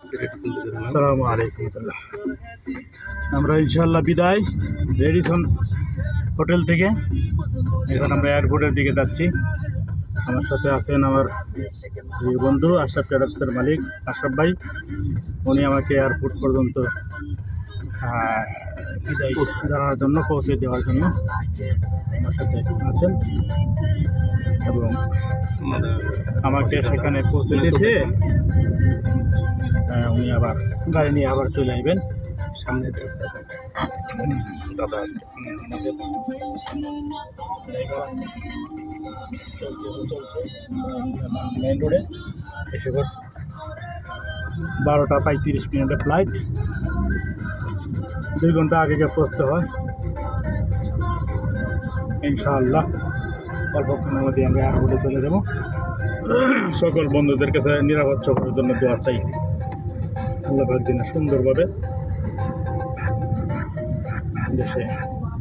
আসসালামু আলাইকুম। আমরা ইনশাআল্লাহ বিদায় রেডিসন হোটেল থেকে। এখন আমরা এয়ারপোর্টের দিকে যাচ্ছি। আমার সাথে আছেন আমার বন্ধু আশরাফ ট্রাভেলসের মালিক আশরাফ ভাই। উনি আমাকে এয়ারপোর্ট পর্যন্ত বিদায় জানানোর জন্য, পৌঁছে দেওয়ার জন্য আমার সাথে আছেন এবং আমাকে সেখানে পৌঁছে দিতে উনি আবার গাড়ি নিয়ে আবার চলে আসবেন। সামনে দাদা আছে মেইন রোডে এসে পড়ছে। 12টা 35 মিনিটের ফ্লাইট, 2 ঘন্টা আগে পৌঁছতে হয়। ইনশাআল্লাহ অল্পক্ষণের মধ্যে আমরা এয়ারপোর্টে চলে যাব। সকল বন্ধুদের কাছে নিরাপদ সফরের জন্য দোয়া চাই। আল্লাহ পাক যেন সুন্দরভাবে দেশে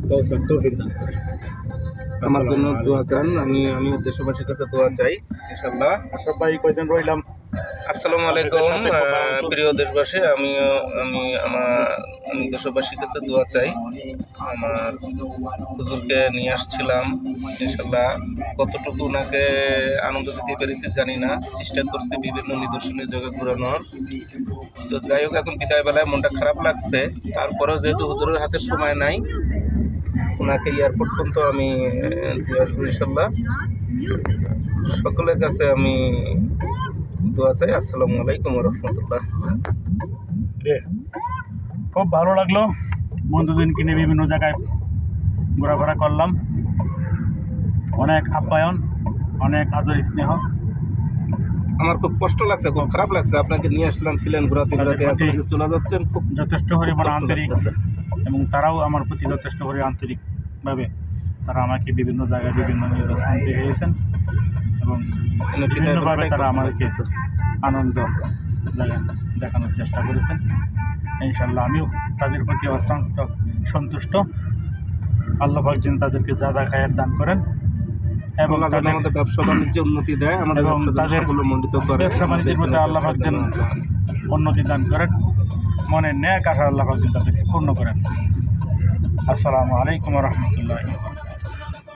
পৌঁছার তৌফিক দান করে। আমার জন্য দোয়া চান। আমি দেশবাসীর কাছে দোয়া চাই ইনশাআল্লাহ। আশরাফ ভাই কয়দিন রইলাম। আসসালামু আলাইকুম প্রিয় দেশবাসী। আমি দেশবাসীর কাছে দোয়া চাই। আমার হুজুরকে নিয়ে আসছিলাম, ইনশাআল্লাহ কতটুকু ওনাকে আনন্দ দিতে পেরেছি জানি না। চেষ্টা করছি বিভিন্ন নিদর্শনের জায়গা ঘুরানোর। তো যাই হোক, এখন বিদায় বেলায় মনটা খারাপ লাগছে। তারপরেও যেহেতু হুজুরের হাতে সময় নাই, ওনাকে এয়ারপোর্ট পর্যন্ত আমি দিয়ে আসবো ইনশাআল্লাহ। সকলের কাছে আমি দোয়া চাই। আসসালামু আলাইকুম রহমতুল্লাহ। খুব ভালো লাগলো, বন্ধুদেরকে নিয়ে বিভিন্ন জায়গায় ঘোরাফেরা করলাম। অনেক আপ্যায়ন, অনেক আদর স্নেহ। আমার খুব কষ্ট লাগছে, খুব খারাপ লাগছে। আপনাকে নিয়ে আসলাম, ছিলেন ঘোরাতে ঘোরাতে, চলে যাচ্ছেন। খুব যথেষ্ট পরিমাণ আন্তরিক, এবং তারাও আমার প্রতি যথেষ্ট পরিমাণ আন্তরিকভাবে তারা আমাকে বিভিন্ন জায়গায় বিভিন্ন নিদর্শন দেখিয়েছেন এবং বিভিন্নভাবে তারা আমাদেরকে আনন্দ দেখানোর চেষ্টা করেছেন। ইনশাআল্লাহ আমিও তাদের প্রতি অত্যন্ত সন্তুষ্ট। আল্লাহ পাক যেন তাদেরকে যাদা খায়ের দান করেন এবং আমাদের ব্যবসা বাণিজ্যে উন্নতি দেয়, আমাদের মণ্ডিত করে। ব্যবসা বাণিজ্যের প্রতি আল্লাহ পাক যেন উন্নতি দান করেন, মনের ন্যাক আশা আল্লাহ পাক যেন তাদেরকে পূর্ণ করেন। আসসালামু আলাইকুম রহমতুল্লাহ।